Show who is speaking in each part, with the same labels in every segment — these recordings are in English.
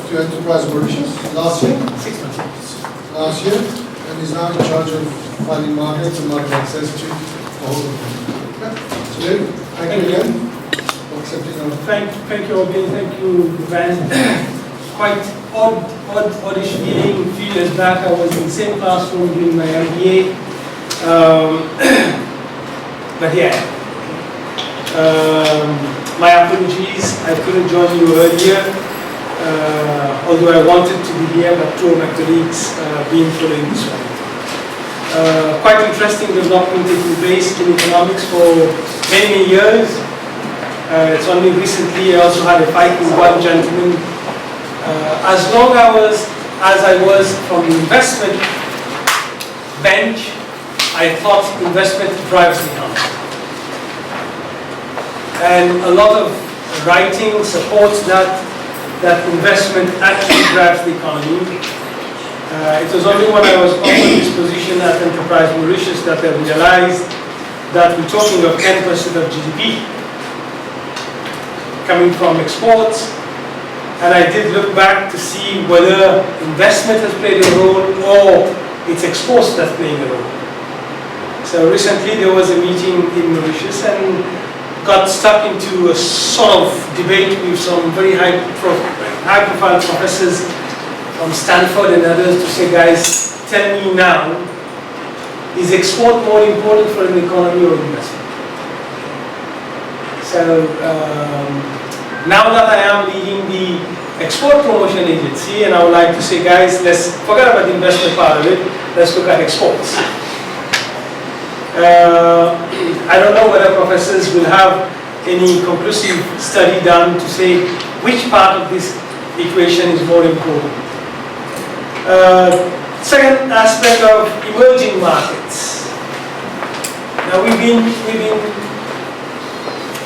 Speaker 1: to Enterprise Mauritius last year.
Speaker 2: 6 months.
Speaker 1: Last year, and is now in charge of finding markets and market access to the whole of the yeah. So Dave, thank you again for accepting our...
Speaker 2: Thank you again, thank you Van. Quite oddish feeling. A few years back I was in the same classroom doing my MBA. But yeah, my apologies, I couldn't join you earlier, although I wanted to be here, but two of my colleagues been following this one. Quite interesting development taking place in economics for many years. It's only recently I also had a fight with one gentleman. As long as I was from the investment bench, I thought investment drives the economy. And a lot of writing supports that investment actually drives the economy. It was only when I was offered this position at Enterprise Mauritius that I realized that we're talking of 10% of GDP coming from exports. And I did look back to see whether investment has played a role or it's exports that's playing a role. So recently there was a meeting in Mauritius and got stuck into a sort of debate with some very high-profile professors from Stanford and others to say, guys, tell me now, is export more important for an economy or investment? So now that I am leading the export promotion agency, and I would like to say, guys, let's forget about the investment part of it, let's look at exports. I don't know whether professors will have any conclusive study done to say which part of this equation is more important. Second aspect of emerging markets. Now we've been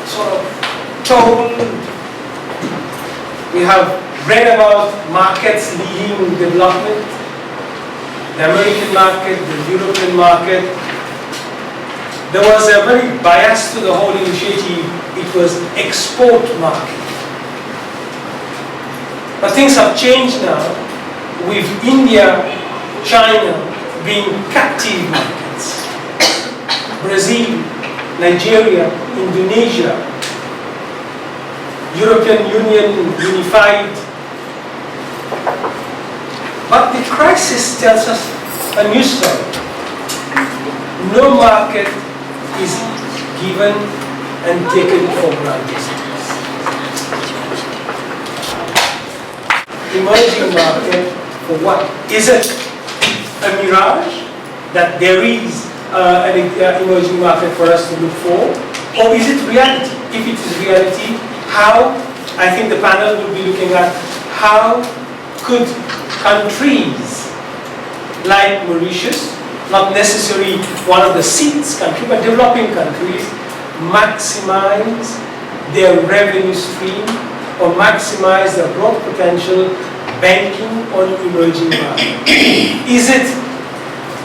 Speaker 2: sort of told, we have read about markets leading development, the American market, the European market. There was a very bias to the whole initiative. It was export market. But things have changed now with India, China being captive markets. Brazil, Nigeria, Indonesia, European Union unified. But the crisis tells us a new story. No market is given and taken for granted. Emerging market for what? Is it a mirage that there is an emerging market for us to look for? Or is it reality? If it is reality, how, I think the panel will be looking at how could countries like Mauritius, not necessarily one of the seeds countries, but developing countries, maximize their revenue stream or maximize their growth potential banking on emerging markets. Is it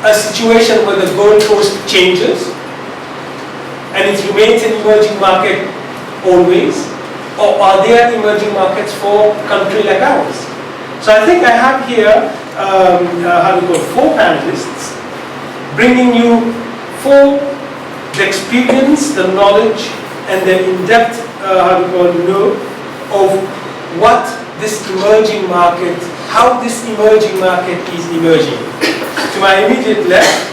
Speaker 2: a situation where the goalpost changes and it remains an emerging market always? Or are there emerging markets for a country like ours? So I think I have here, four panelists, bringing you the experience, the knowledge, and the in-depth, know of what this emerging market, how this emerging market is emerging. To my immediate left,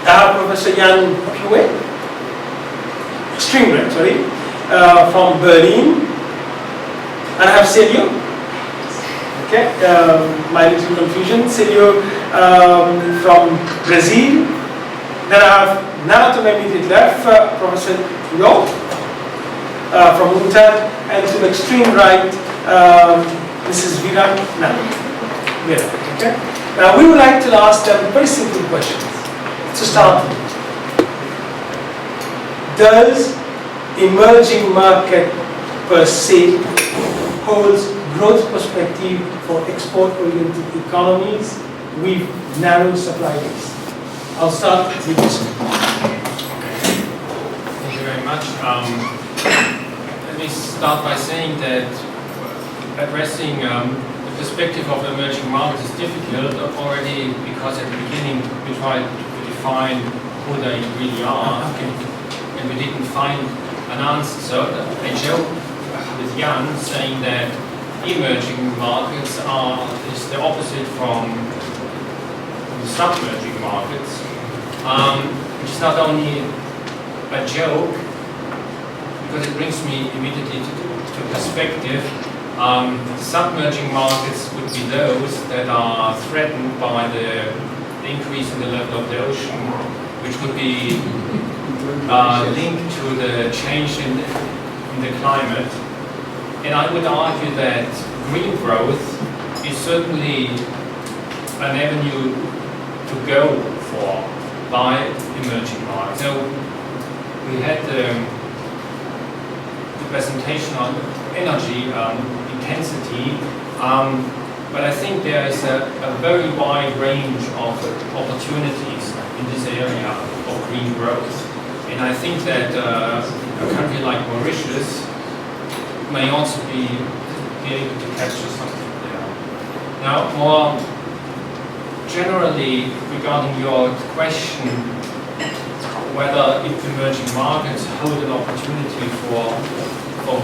Speaker 2: I have Professor Jan Piwe, Stringren, from Berlin, and I have Celio. Okay, my little confusion. Celio from Brazil. Then I have now to my immediate left, Professor Yo from UNTAD, and to the extreme right, Mrs. Vida. Okay. Now we would like to ask them very simple questions to start with. Does emerging market per se holds growth perspective for export-oriented economies with narrow supply base? I'll start with this one.
Speaker 3: Thank you very much. Let me start by saying that addressing the perspective of emerging markets is difficult already because at the beginning we tried to define who they really are, and we didn't find an answer. So I joke with Jan saying that emerging markets is the opposite from the submerging markets, which is not only a joke, because it brings me immediately to perspective. Submerging markets would be those that are threatened by the increase in the level of the ocean, which would be linked to the change in the climate. And I would argue that green growth is certainly an avenue to go for by emerging markets. So we had the presentation on energy intensity, but I think there is a very wide range of opportunities in this area of green growth. And I think that a country like Mauritius may also be able to capture something there. Now, more generally regarding your question, whether if emerging markets hold an opportunity for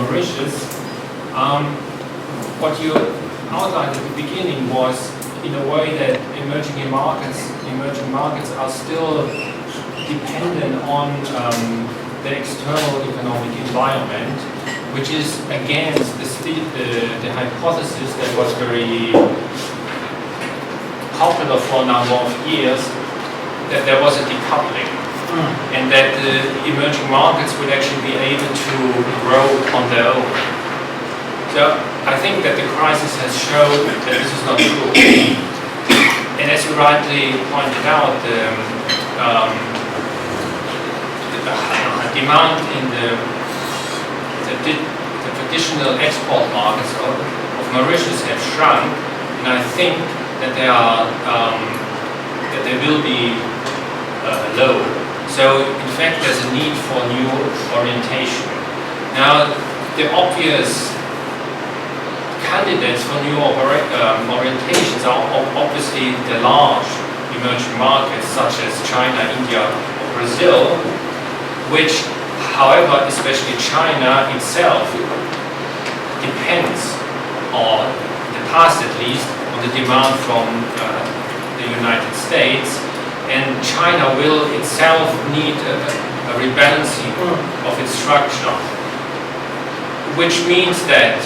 Speaker 3: Mauritius, what you outlined at the beginning was in a way that emerging markets are still dependent on the external economic environment, which is against the hypothesis that was very popular for a number of years, that there was a decoupling, and that the emerging markets would actually be able to grow on their own. So I think that the crisis has shown that this is not true. And as you rightly pointed out, the demand in the traditional export markets of Mauritius have shrunk, and I think that they will be low. So in fact, there's a need for new orientation. Now, the obvious candidates for new orientations are obviously the large emerging markets such as China, India, or Brazil, which, however, especially China itself depends on, in the past at least, on the demand from the United States, and China will itself need a rebalancing of its structure, which means that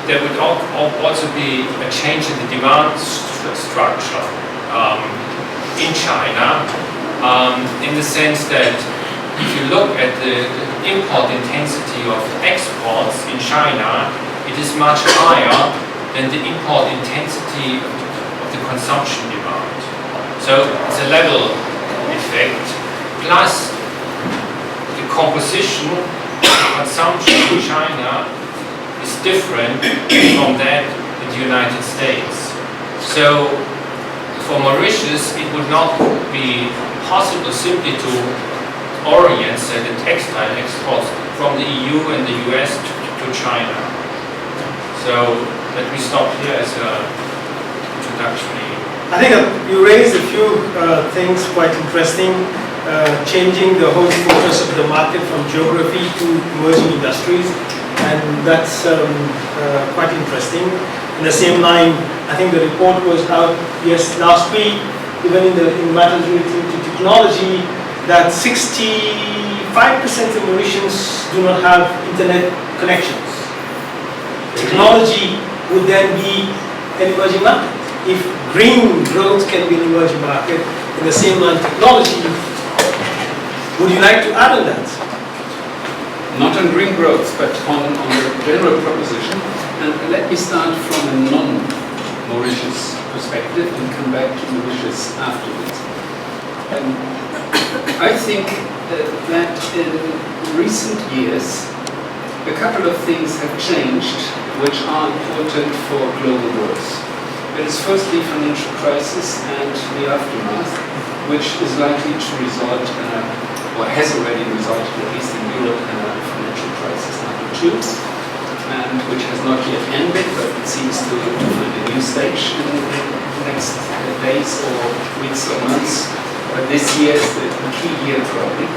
Speaker 3: there would also be a change in the demand structure in China, in the sense that if you look at the import intensity of exports in China, it is much higher than the import intensity of the consumption demand. So it's a level effect, plus the composition of consumption in China is different from that in the United States. So for Mauritius, it would not be possible simply to orient the textile exports from the EU and the US to China. So let me stop here as an introductory.
Speaker 2: I think you raised a few things quite interesting, changing the whole focus of the market from geography to emerging industries, and that's quite interesting. In the same line, I think the report was out last week, even in matters related to technology, that 65% of Mauritians do not have internet connections. Technology would then be an emerging market. If green growth can be an emerging market, in the same line technology, would you like to add on that?
Speaker 4: Not on green growth, but on the general proposition. And let me start from a non-Mauritius perspective and come back to Mauritius afterwards. I think that in recent years, a couple of things have changed which are important for global growth. It is firstly financial crisis and the aftermath, which is likely to result in or has already resulted, at least in Europe, in a financial crisis. Number two, and which has not yet ended, but it seems to find a new stage in the next days or weeks or months. This year is the key year probably.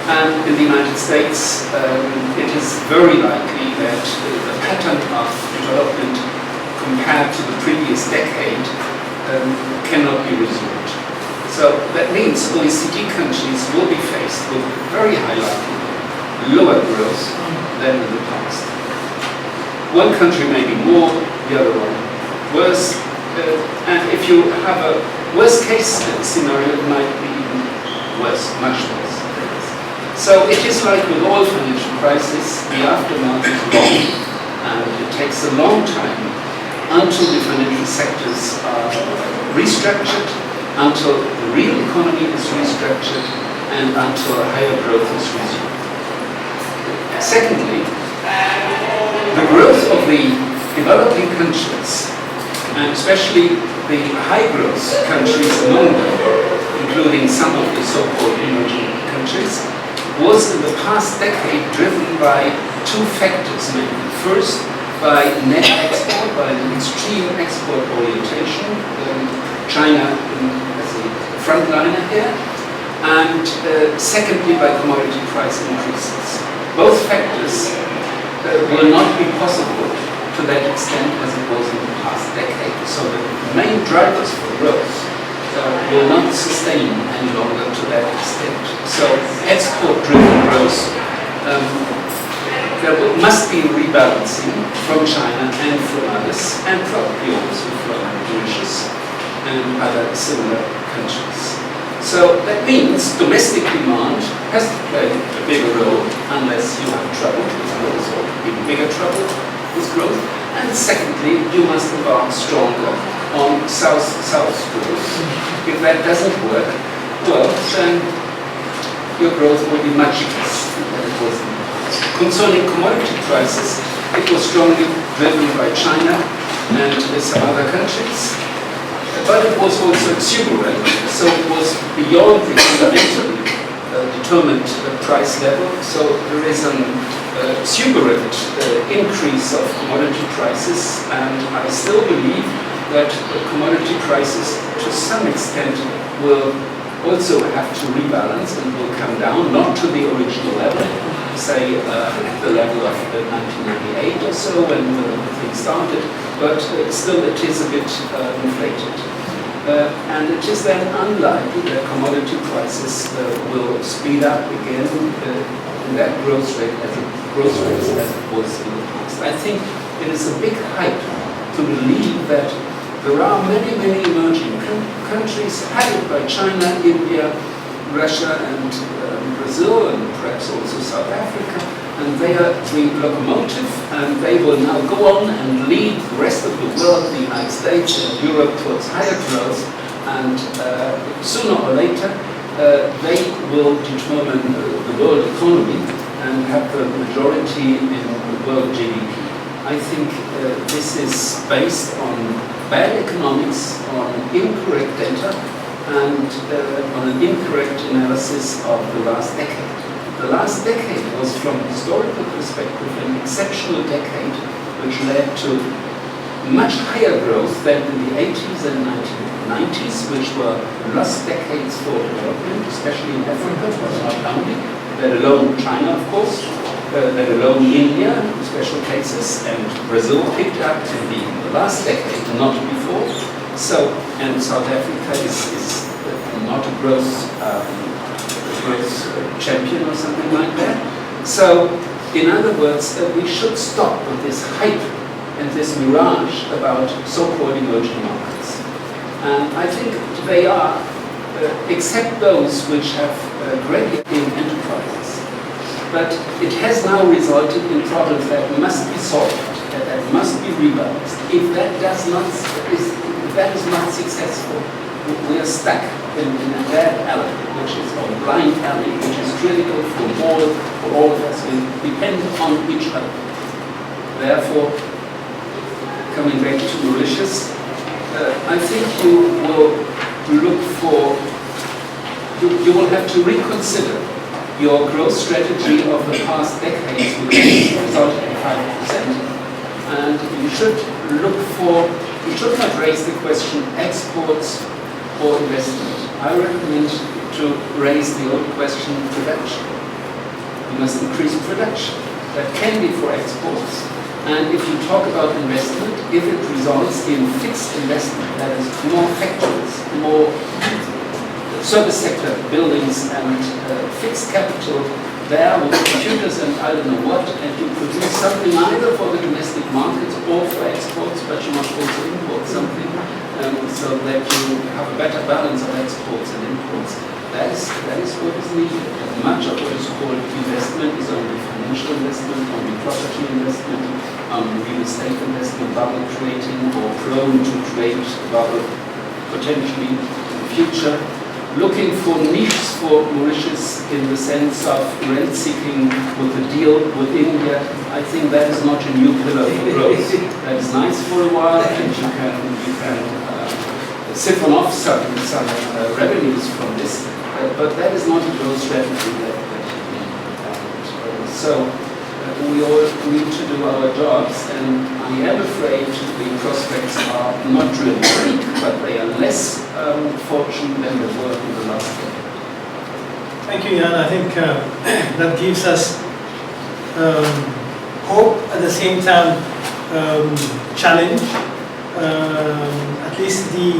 Speaker 4: And in the United States, it is very likely that the pattern of development compared to the previous decade cannot be resumed. So that means OECD countries will be faced with very high likelihood, lower growth than in the past. One country may be more, the other one worse. And if you have a worst case scenario, it might be even worse, much worse. So it is like with all financial crises, the aftermath is long, and it takes a long time until the financial sectors are restructured, until the real economy is restructured, and until higher growth is resumed. Secondly, the growth of the developing countries, and especially the high growth countries among them, including some of the so-called emerging countries, was in the past decade driven by two factors mainly. First, by net export, by an extreme export orientation, China as a frontliner here, and secondly by commodity price increases. Both factors will not be possible to that extent as it was in the past decade. So the main drivers for growth will not sustain any longer to that extent. So export-driven growth, there must be rebalancing from China and from others, and probably also from Mauritius and other similar countries. So that means domestic demand has to play a bigger role unless you have trouble with growth, or even bigger trouble with growth. And secondly, you must embark stronger on South-South growth. If that doesn't work, well, then your growth will be much less than it was in the past. Concerning commodity prices, it was strongly driven by China and some other countries, but it was also exuberant, so it was beyond the fundamentally determined price level. So there is an exuberant increase of commodity prices, and I still believe that commodity prices to some extent will also have to rebalance and will come down, not to the original level, say at the level of 1998 or so when the thing started, but still it is a bit inflated. And it is then unlikely that commodity prices will speed up again in that growth rate as it was in the past. I think it is a big hype to believe that there are many, many emerging countries headed by China, India, Russia, and Brazil, and perhaps also South Africa, and they are the locomotive, and they will now go on and lead the rest of the world, the United States and Europe, towards higher growth, and sooner or later they will determine the world economy and have the majority in the world GDP. I think this is based on bad economics, on incorrect data, and on an incorrect analysis of the last decade. The last decade was, from a historical perspective, an exceptional decade which led to much higher growth than in the 80s and 1990s, which were lost decades for development, especially in Africa, but not only, let alone China, of course, let alone India, in special cases, and Brazil picked up in the last decade, not before. So, and South Africa is not a growth champion or something like that. So, in other words, we should stop with this hype and this mirage about so-called emerging markets. And I think they are, except those which have greatly in enterprises. But it has now resulted in problems that must be solved, that must be rebalanced. If that is not successful, we are stuck in a bad alley, which is a blind alley, which is critical for all of us. We depend on each other. Therefore, coming back to Mauritius, I think you will have to reconsider your growth strategy of the past decades, which resulted in 5%. And you should look for, you should not raise the question exports or investment. I recommend to raise the old question production. You must increase production. That can be for exports. And if you talk about investment, if it results in fixed investment, that is more factories, more service sector buildings and fixed capital there with computers and I don't know what, and you produce something either for the domestic markets or for exports, but you must also import something so that you have a better balance of exports and imports. That is what is needed. And much of what is called investment is only financial investment, only property investment, real estate investment, bubble creating or prone to create bubble potentially in the future. Looking for niches for Mauritius in the sense of rent seeking with a deal with India, I think that is not a new pillar for growth. That is nice for a while, and you can siphon off some revenues from this, but that is not a growth strategy that you need. So we all need to do our jobs, and I am afraid the prospects are not really bleak, but they are less fortunate than they were in the last decade.
Speaker 2: Thank you, Jan. I think that gives us hope, at the same time challenge. At least the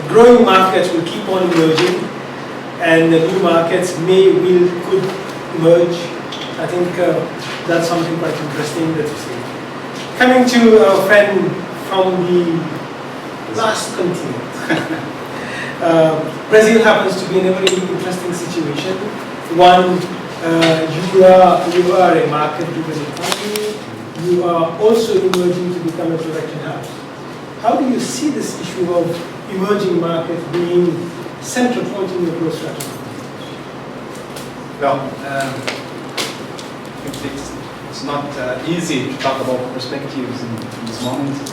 Speaker 2: growing markets will keep on emerging, and the new markets could emerge. I think that's something quite interesting that you see. Coming to our friend from the last continent. Brazil happens to be in a very interesting situation. One, you are a market-driven economy. You are also emerging to become a production hub. How do you see this issue of emerging markets being central point in your growth strategy?
Speaker 5: Well, it's not easy to talk about perspectives in this moment.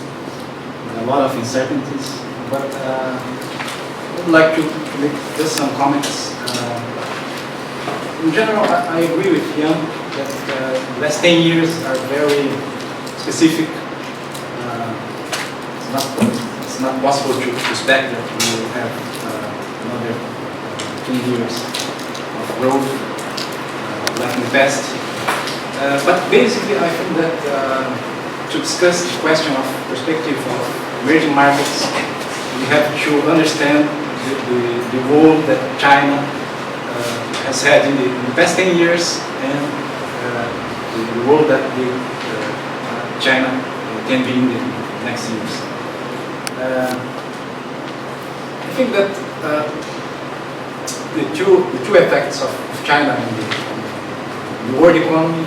Speaker 5: A lot of uncertainties, but I would like to make just some comments. In general, I agree with Jan that the last 10 years are very specific. It's not possible to expect that we will have another 10 years of growth like in the past. But basically, I think that to discuss the question of perspective of emerging markets, we have to understand the role that China has had in the past 10 years and the role that China can be in the next years. I think that the two effects of China in the world economy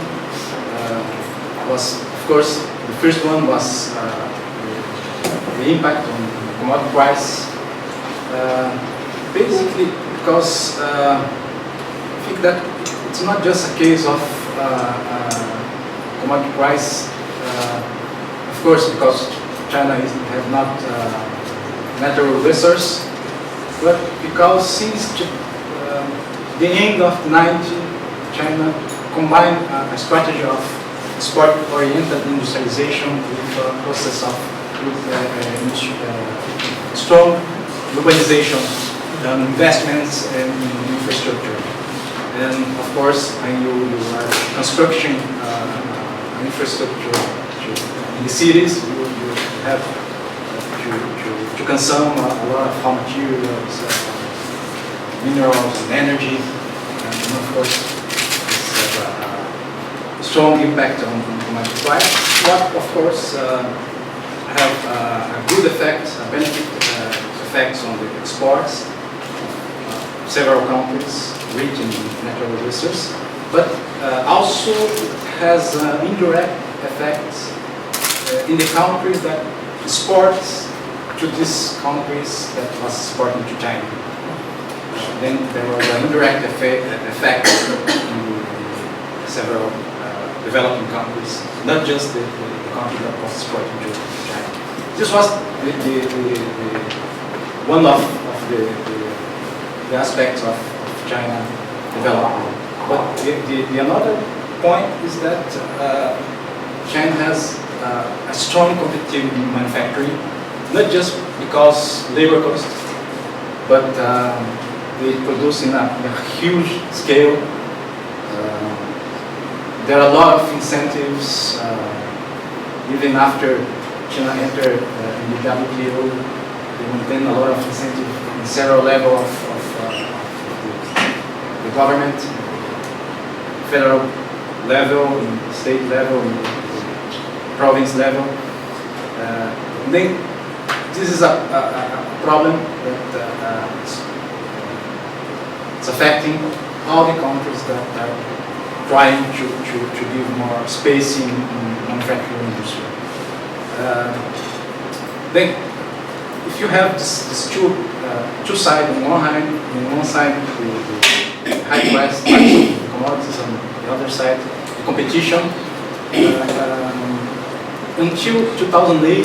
Speaker 5: was, of course, the first one was the impact on the commodity price. Basically, because I think that it's not just a case of commodity price. Of course, because China has not natural resource, but because since the end of the 90s, China combined a strategy of export-oriented industrialization with a process of strong urbanization, investments in infrastructure. And of course, when you are constructing infrastructure in the cities, you have to consume a lot of raw materials, minerals, and energy, and of course, this has a strong impact on commodity price. What, of course, have a good effect, a benefit effects on the exports of several countries rich in natural resources, but also it has indirect effects in the countries that exports to these countries that was exporting to China. Then there was an indirect effect in several developing countries, not just the country that was exporting to China. This was one of the aspects of China development. But the another point is that China has a strong competitive manufacturing, not just because labor cost, but they produce in a huge scale. There are a lot of incentives, even after China entered in the WTO, they maintain a lot of incentive in several levels of the government, federal level, in state level, in province level. This is a problem that it's affecting all the countries that are trying to give more space in manufacturing industry. Then, if you have this two sides, on one side the high class commodities, on the other side the competition. Until 2008,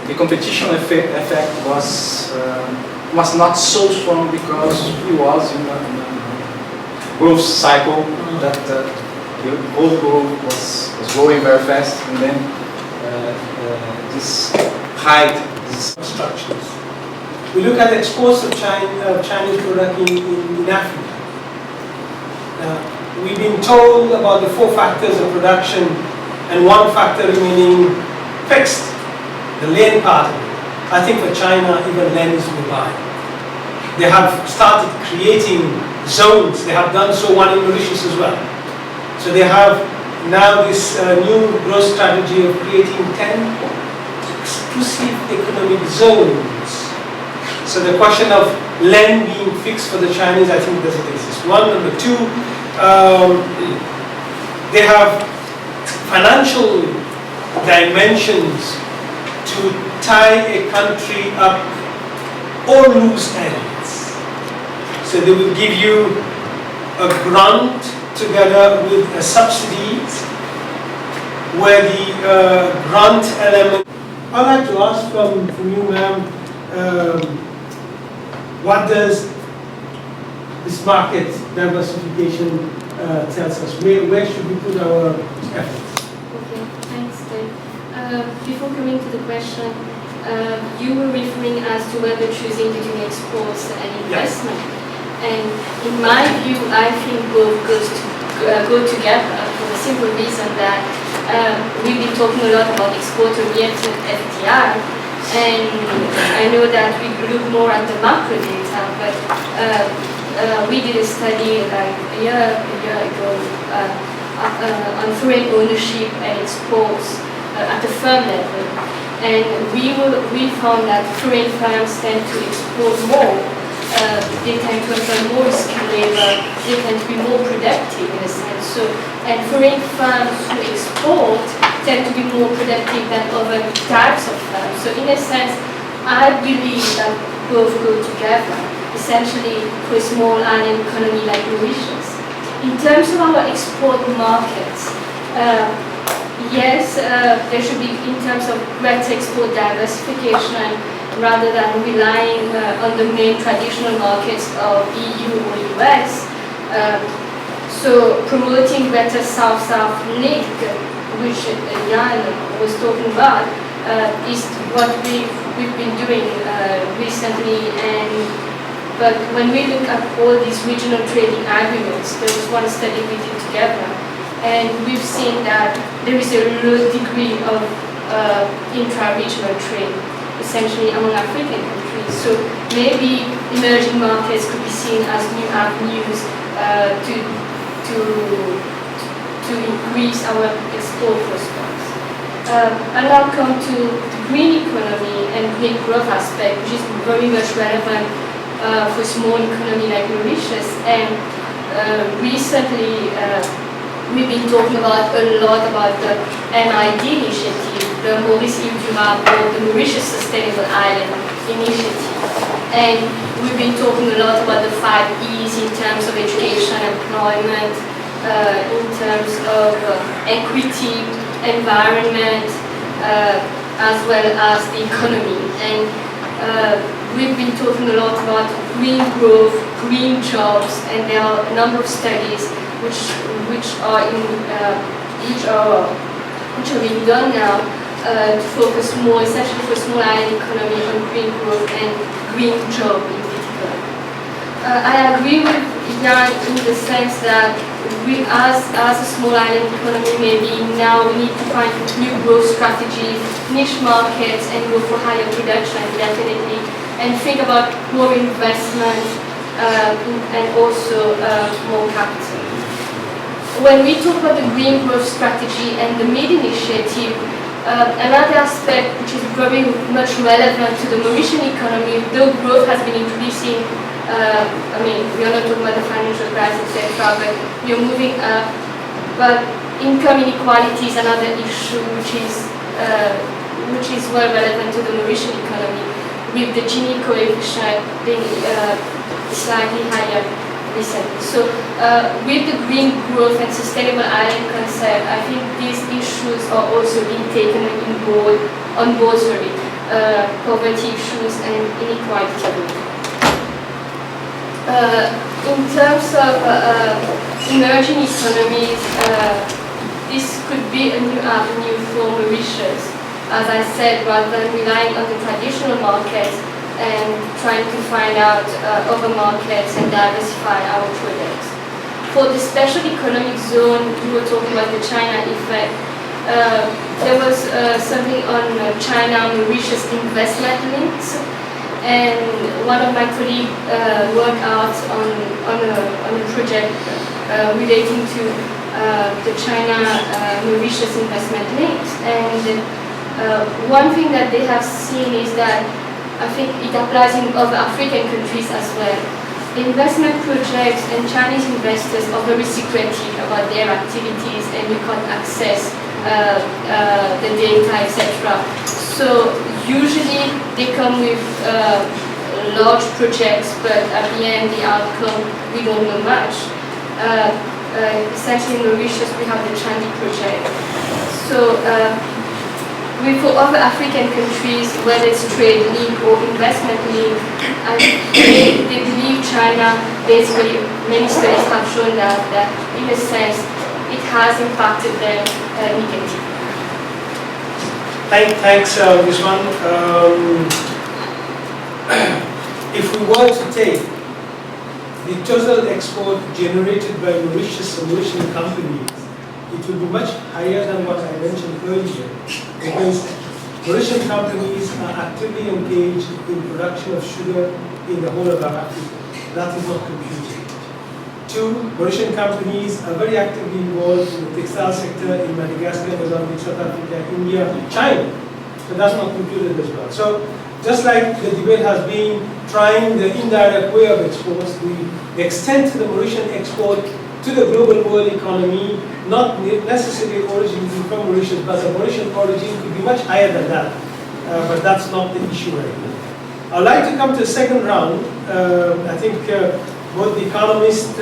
Speaker 5: the competition effect was not so strong because we was in a growth cycle that the whole growth was growing very fast, and then this height, this
Speaker 2: Structures. We look at exports of Chinese product in Africa. We've been told about the 4 factors of production and 1 factor remaining fixed, the land part of it. I think for China, even land is nearby. They have started creating zones. They have done so one in Mauritius as well. So they have now this new growth strategy of creating 10 exclusive economic zones. So the question of land being fixed for the Chinese, I think doesn't exist. 1. Number 2, they have financial dimensions to tie a country up or lose ends. So they will give you a grant together with a subsidies, where the grant element. I'd like to ask from you, ma'am, what does this market diversification tells us? Where should we put our efforts?
Speaker 6: Okay, thanks, Dave. Before coming to the question, you were referring as to whether choosing between exports and investment. And in my view, I think both go together for the simple reason that we've been talking a lot about export-oriented FDI, and I know that we look more at the macro data, but we did a study like a year ago on foreign ownership and exports at the firm level, and we found that foreign firms tend to export more. They tend to employ more skilled labor, they tend to be more productive in a sense. So, and foreign firms who export tend to be more productive than other types of firms. So in a sense, I believe that both go together, essentially for a small island economy like Mauritius. In terms of our export markets, yes, there should be, in terms of greater export diversification, rather than relying on the main traditional markets of EU or US. So promoting better South-South link, which Jan was talking about, is what we've been doing recently. But when we look at all these regional trading agreements, there was one study we did together, and we've seen that there is a low degree of intra-regional trade, essentially among African countries. So maybe emerging markets could be seen as new avenues to increase our export prospects. I'll now come to the green economy and green growth aspect, which is very much relevant for a small economy like Mauritius. And recently, we've been talking a lot about the MID initiative, the Maurice Île Durable, or the Mauritius Sustainable Island initiative. And we've been talking a lot about the 5 E's in terms of education, employment, in terms of equity, environment, as well as the economy. And we've been talking a lot about green growth, green jobs, and there are a number of studies which are which are being done now to focus more, especially for small island economy, on green growth and green job in particular. I agree with Jan in the sense that we, as a small island economy, maybe now we need to find new growth strategies, niche markets, and go for higher production, definitely, and think about more investment and also more capital. When we talk about the green growth strategy and the MID initiative, another aspect which is very much relevant to the Mauritian economy, though growth has been increasing, I mean, we are not talking about the financial crisis, etc., but we are moving up. But income inequality is another issue which is well relevant to the Mauritian economy, with the Gini coefficient being slightly higher recently. So with the green growth and sustainable island concept, I think these issues are also being taken on board, poverty issues and inequality. In terms of emerging economies, this could be a new avenue for Mauritius. As I said, rather than relying on the traditional markets and trying to find out other markets and diversify our products. For the special economic zone, we were talking about the China effect. There was something on China-Mauritius investment links, and one of my colleagues worked out on a project relating to the China-Mauritius investment links. And one thing that they have seen is that I think it applies in other African countries as well. The investment projects and Chinese investors are very secretive about their activities and you can't access the data, etc. So usually they come with large projects, but at the end, the outcome, we don't know much. Essentially in Mauritius, we have the Changi project. So for other African countries, whether it's trade link or investment link, they believe China, basically many studies have shown that in a sense, it has impacted them negatively.
Speaker 2: Thanks, Usman. If we were to take the total export generated by Mauritius and Mauritian companies, it will be much higher than what I mentioned earlier, because Mauritian companies are actively engaged in production of sugar in the whole of Africa. That is not computed. Two, Mauritian companies are very actively involved in the textile sector in Madagascar, Mozambique, South Africa, India, China. So that's not computed as well. So just like the debate has been trying the indirect way of exports, the extent to the Mauritian export to the global world economy, not necessarily originating from Mauritius, but the Mauritian origin could be much higher than that. But that's not the issue right now. I'd like to come to the second round. I think both the economists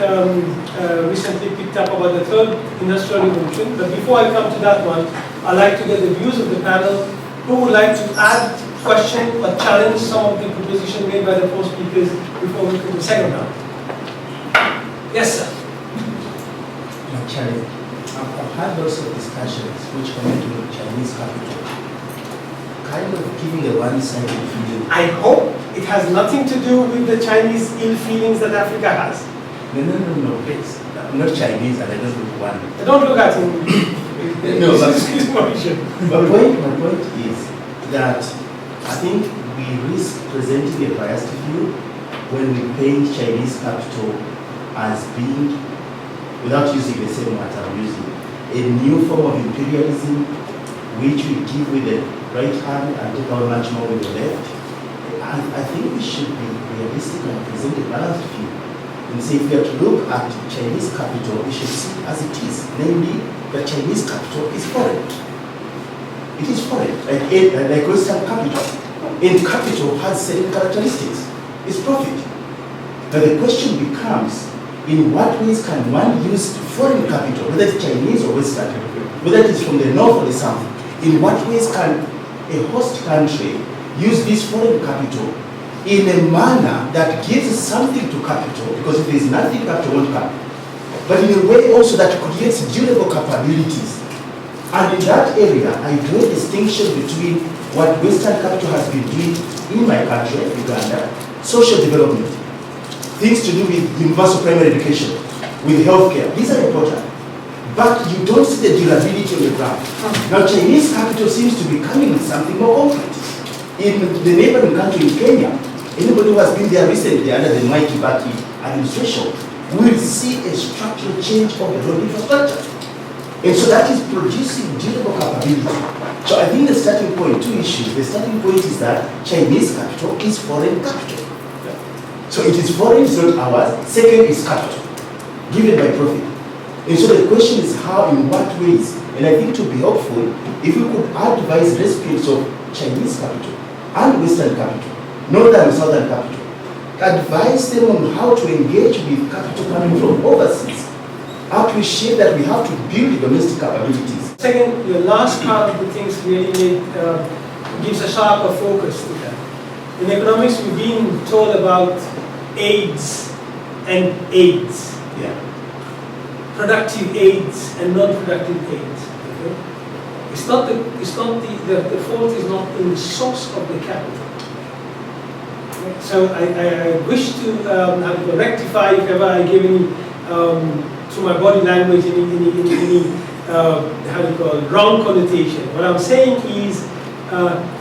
Speaker 2: recently picked up about the third industrial revolution. But before I come to that one, I'd like to get the views of the panel. Who would like to add, question, or challenge some of the propositions made by the four speakers before we go to the second round? Yes, sir.
Speaker 7: Challenge. I've had lots of discussions which connect with Chinese capital, kind of giving a one-sided feeling.
Speaker 2: I hope it has nothing to do with the Chinese ill feelings that Africa has.
Speaker 7: No, please. I'm not Chinese and I don't look one.
Speaker 2: Don't look at him.
Speaker 7: No, but
Speaker 2: my
Speaker 7: point is that I think we risk presenting a biased view when we paint Chinese capital as being, without using the same word I'm using, a new form of imperialism which we give with the right hand and take out much more with the left. And I think we should be realistic and present a balanced view. And say if we are to look at Chinese capital, we should see it as it is, namely that Chinese capital is foreign. It is foreign, like Western capital. And capital has certain characteristics. It's profit. Now the question becomes, in what ways can one use foreign capital, whether it's Chinese or Western, whether it is from the north or the south, in what ways can a host country use this foreign capital in a manner that gives something to capital, because if there is nothing, capital won't come, but in a way also that creates durable capabilities And in that area, I draw a distinction between what Western capital has been doing in my country, Uganda, social development, things to do with universal primary education, with healthcare. These are important. But you don't see the durability on the ground. Now, Chinese capital seems to be coming with something more concrete. In the neighboring country in Kenya, anybody who has been there recently under the Mwai Kibaki administration will see a structural change of the road infrastructure. And so that is producing durable capability. So I think the starting point, two issues. The starting point is that Chinese capital is foreign capital. So it is foreign, it's not ours. Second is capital, given by profit. And so the question is how, in what ways? And I think it would be helpful if we could advise recipients of Chinese capital and Western capital, Northern and Southern capital, advise them on how to engage with capital coming from overseas, appreciate that we have to build domestic capabilities.
Speaker 2: Second, your last part of the things really gives a sharper focus to that. In economics, we've been told about aids and aids.
Speaker 7: Yeah.
Speaker 2: Productive aids and non-productive aids. Okay? The fault is not in the source of the capital. Okay? So I wish to rectify if ever I give any to my body language any how do you call it, wrong connotation. What I'm saying is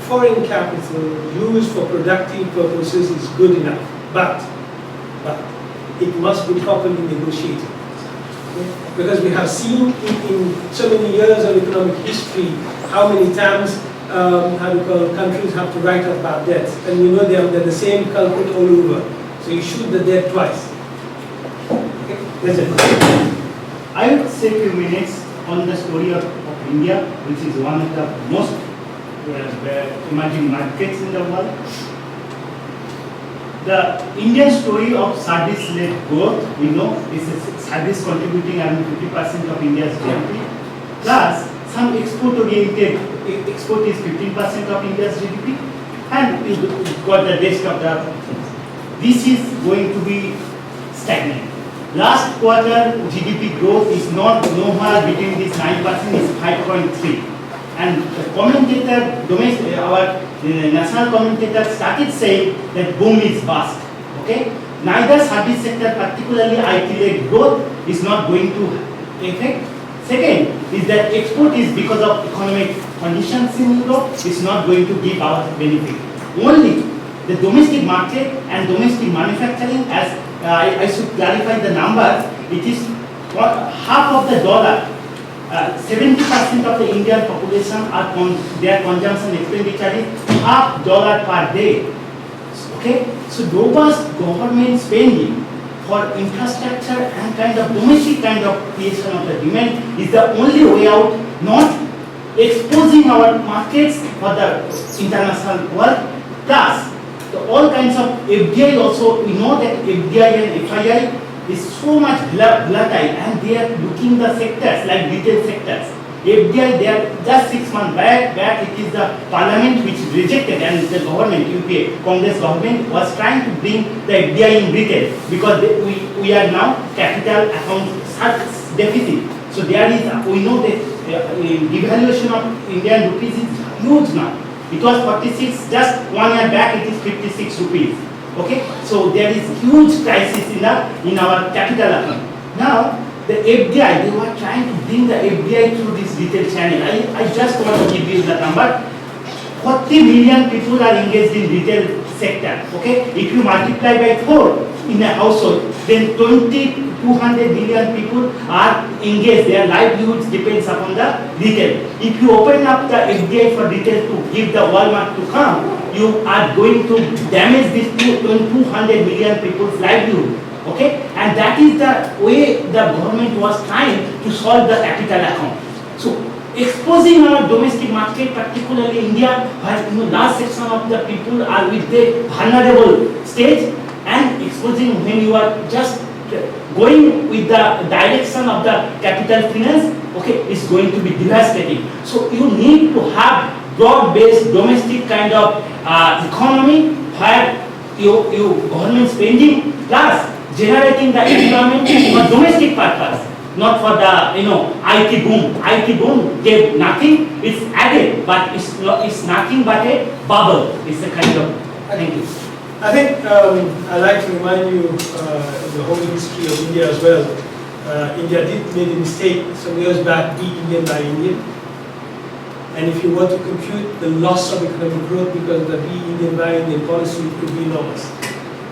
Speaker 2: foreign capital used for productive purposes is good enough, but it must be properly negotiated. Because we have seen in so many years of economic history how many times countries have to write up bad debts, and we know they're the same culprit all over. So you shoot the dead twice. Okay? That's it.
Speaker 8: I would say a few minutes on the story of India, which is one of the most emerging markets in the world. The Indian story of service-led growth, we know, is service contributing around 50% of India's GDP, plus some export-oriented, export is 15% of India's GDP, and you got the rest of the things. This is going to be stagnant. Last quarter GDP growth is not nowhere between this 9%, is 5.3. And the commentator, our national commentator started saying that boom is bust. Okay? Neither service sector, particularly IT-led growth, is not going to affect. Second is that export is because of economic conditions in Europe, is not going to give our benefit. Only the domestic market and domestic manufacturing, as I should clarify the numbers, it is half of the dollar. 70% of the Indian population their consumption expenditure is $0.50 per day. Okay, so robust government spending for infrastructure and kind of domestic kind of creation of the demand is the only way out, not exposing our markets for the international world. Plus, all kinds of FDI also, we know that FDI and FII is so much volatile, and they are looking the sectors like retail sectors. FDI, they are just 6 months back it is the parliament which rejected, and the government, UPA, Congress government was trying to bring the FDI in retail because we are now capital account deficit. So there is, we know that devaluation of Indian rupees is huge now. It was 46, just 1 year back it is 56 rupees. Okay, so there is huge crisis in our capital account. Now, the FDI, they were trying to bring the FDI through this retail channel. I just want to give you the number. 40 million people are engaged in retail sector. Okay, if you multiply by 4 in a household, then 200 million people are engaged. Their livelihoods depends upon the retail. If you open up the FDI for retail to give the Walmart to come, you are going to damage this 200 million people's livelihood. Okay, and that is the way the government was trying to solve the capital account. So, exposing our domestic market, particularly India, where large section of the people are with the vulnerable stage, and exposing when you are just going with the direction of the capital finance, okay, is going to be devastating. So you need to have broad-based domestic kind of economy where you government spending plus generating the employment for domestic purpose. not for the IT boom. IT boom gave nothing. It's added, but it's not. It's nothing but a bubble. It's a kind of. Thank you.
Speaker 2: I think I'd like to remind you the whole history of India as well. India did make a mistake some years back, be Indian by Indian. And if you were to compute the loss of economic growth because of the be Indian by Indian policy, it could be enormous.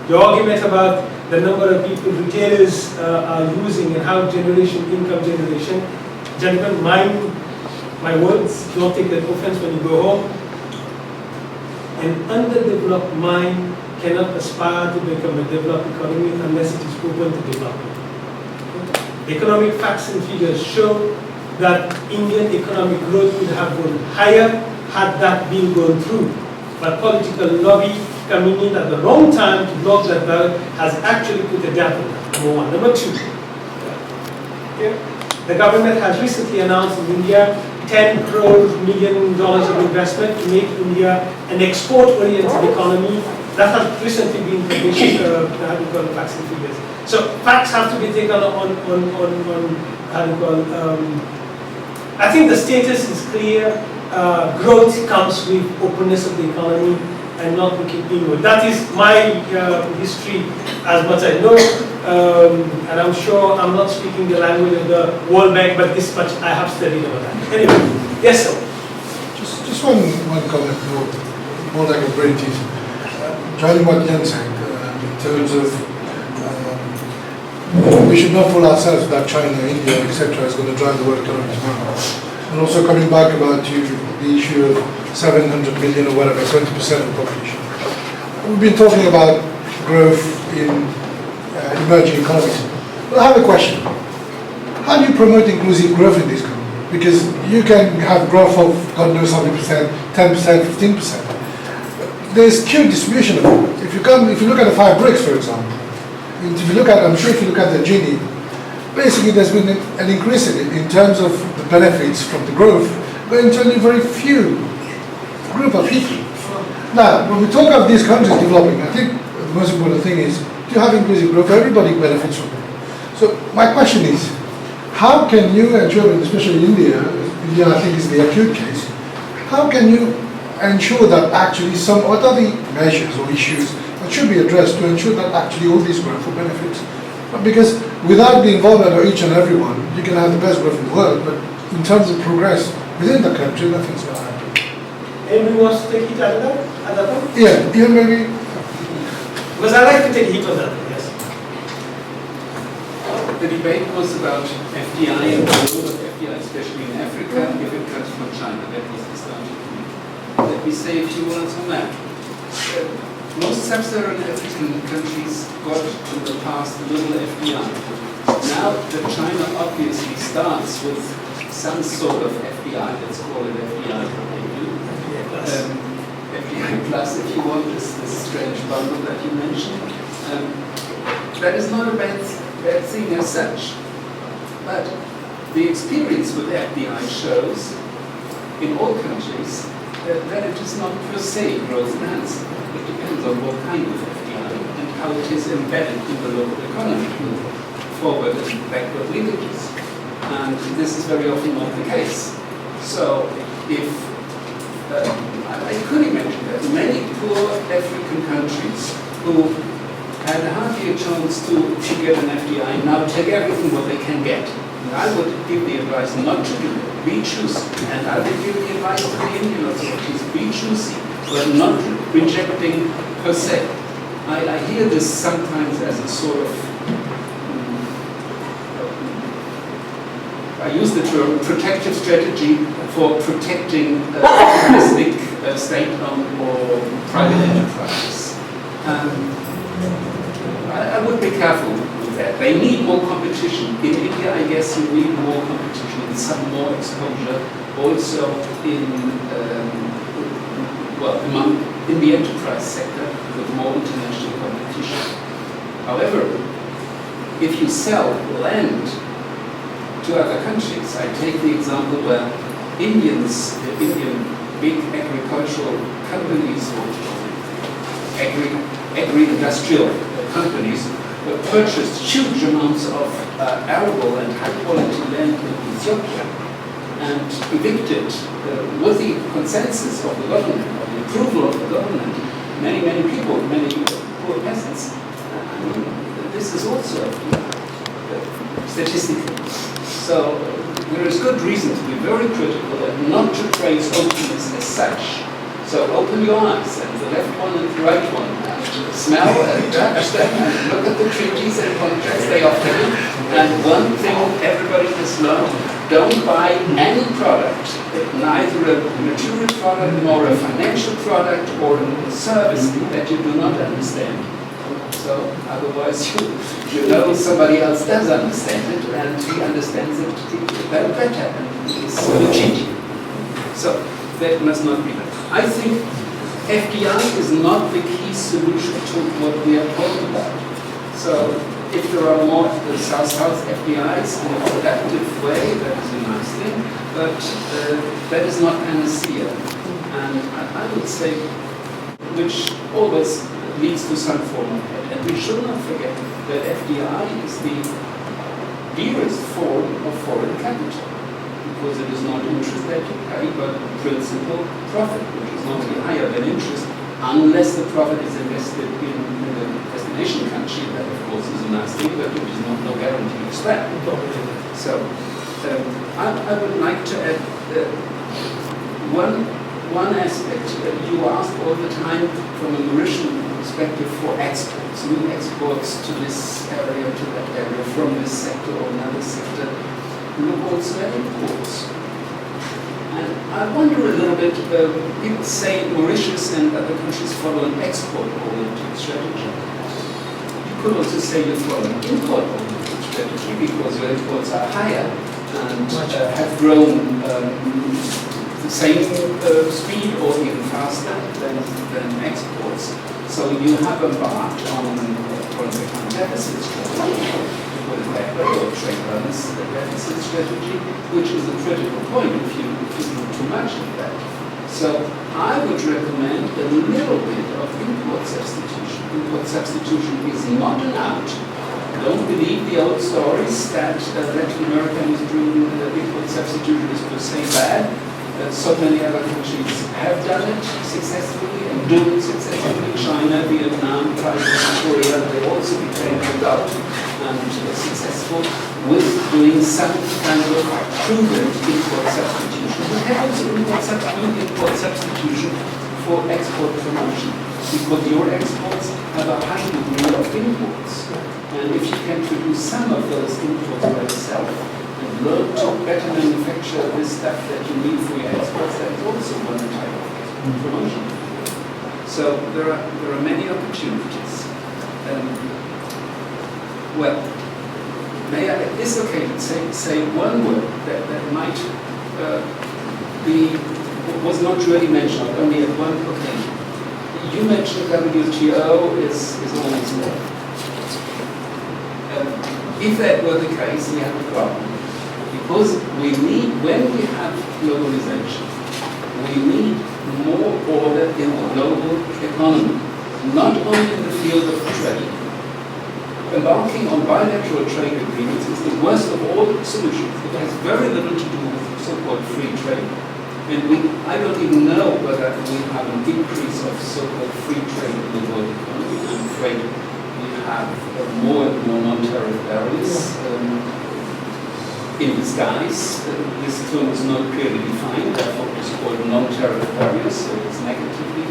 Speaker 2: The argument about the number of people retailers are losing and how income generation, gentlemen, mind my words, don't take that offense when you go home. An underdeveloped mind cannot aspire to become a developed economy unless it is open to development. Economic facts and figures show that Indian economic growth would have gone higher had that been gone through. But political lobby coming in at the wrong time to block that ballot has actually put a damper on that, number one. Number two, the government has recently announced in India $10 million of investment to make India an export-oriented economy. That has recently been published, how do you call it, facts and figures. So facts have to be taken on how do you call it, I think the status is clear. Growth comes with openness of the economy and not looking inward. That is my history as much as I know. And I'm sure I'm not speaking the language of the World Bank, but this much I have studied about that. Anyway, yes, sir.
Speaker 1: Just one comment, more like a brain teaser. Joining what Jan said, in terms of we should not fool ourselves that China, India, etc. is going to drive the world economy tomorrow. And also coming back about the issue of 700 million or whatever, 20% of the population. We've been talking about growth in emerging economies. Well, I have a question. How do you promote inclusive growth in this country? Because you can have growth of God knows how many percent, 10%, 15%. There's skewed distribution of it. If you look at the 5 BRICS, for example, if you look at, I'm sure if you look at the GDP, basically there's been an increase in terms of the benefits from the growth going to only very few group of people. Now, when we talk of these countries developing, I think the most important thing is to have inclusive growth, everybody benefits from it. So my question is, how can you ensure, especially India I think is the acute case, how can you ensure that actually what are the measures or issues that should be addressed to ensure that actually all these growth will benefit? Because without the involvement of each and everyone, you can have the best growth in the world, but in terms of progress within the country, nothing's going to happen.
Speaker 2: Anybody wants to take heat out of that? At that point?
Speaker 1: Yeah, maybe.
Speaker 2: Because I like to take heat on that, yes.
Speaker 4: The debate was about FDI and the role of FDI, especially in Africa, if it comes from China. That was the starting point. Let me say a few words on that. Most sub-Saharan African countries got in the past little FDI. Now that China obviously starts with some sort of FDI, let's call it FDI, FDI plus, if you want, this strange bundle that you mentioned. That is not a bad thing as such. But the experience with FDI shows in all countries that it is not per se growth enhancing. It depends on what kind of FDI and how it is embedded in the local economy, forward and backward linkages. And this is very often not the case. So if I could imagine that many poor African countries who had hardly a chance to get an FDI now take everything what they can get. And I would give the advice not to do it, be choosy. And I would give the advice to the Indian authorities, be choosy, but not rejecting per se. I hear this sometimes as a sort of, I use the term protective strategy for protecting domestic state-owned or private enterprises. I would be careful with that. They need more competition. In India, I guess you need more competition and some more exposure also in the enterprise sector with more international competition. However, if you sell land to other countries, I take the example where Indian big agricultural companies or agri-industrial companies purchased huge amounts of arable and high-quality land in Ethiopia and evicted, with the consensus of the government, or the approval of the government, many people, many poor peasants. This is also statistically. So there is good reason to be very critical and not to praise openness as such. So open your eyes, and the left one and the right one, and smell and touch them, and look at the treaties and contracts they offer you. And one thing everybody has learned: don't buy any product, neither a material product nor a financial product or a service that you do not understand. So otherwise you know somebody else does understand it, and he understands it better, and he's going to cheat you. So that must not be done. I think FDI is not the key solution to what we are talking about. So if there are more South-South FDIs in a productive way, that is a nice thing, but that is not panacea. And I would say, which always leads to some form of debt. And we should not forget that FDI is the dearest form of foreign capital, because it is not interest that you pay, but principal profit, which is normally higher than interest, unless the profit is invested in the destination country. That, of course, is a nice thing, but it is not no guarantee of that. So I would like to add one aspect. You asked all the time from a Mauritian perspective for exports, new exports to this area, to that area, from this sector or another sector. Look also at imports. And I wonder a little bit, people say Mauritius and other countries follow an export-oriented strategy. You could also say you follow an import-oriented strategy because your imports are higher and have grown the same speed or even faster than exports. So you have embarked on foreign account deficit strategy, or trade balance deficit strategy, which is a critical point if you do too much of that. So I would recommend a little bit of import substitution. Import substitution is not an out. Don't believe the old stories that Latin America is doing import substitution is per se bad. So many other countries have done it successfully and do it successfully. China, Vietnam, Taiwan, Korea, they also became adult and successful with doing some kind of proven import substitution. We have also import substitution for export promotion, because your exports have a high degree of imports. And if you can produce some of those imports by yourself, learn to better manufacture this stuff that you need for your exports, that is also one type of export promotion. So there are many opportunities. Well, may I at this occasion say one word that might was not really mentioned, only at one occasion. You mentioned WTO is always more. If that were the case, we have a problem. Because we need, when we have globalization, we need more order in the global economy, not only in the field of trade. Embarking on bilateral trade agreements is the worst of all solutions. It has very little to do with so-called free trade. And I don't even know whether we have an increase of so-called free trade in the world economy. I'm afraid we have more and more non-tariff barriers. In disguise, this term is not clearly defined, therefore it is called non-tariff barriers, so it's negatively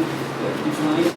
Speaker 4: defined.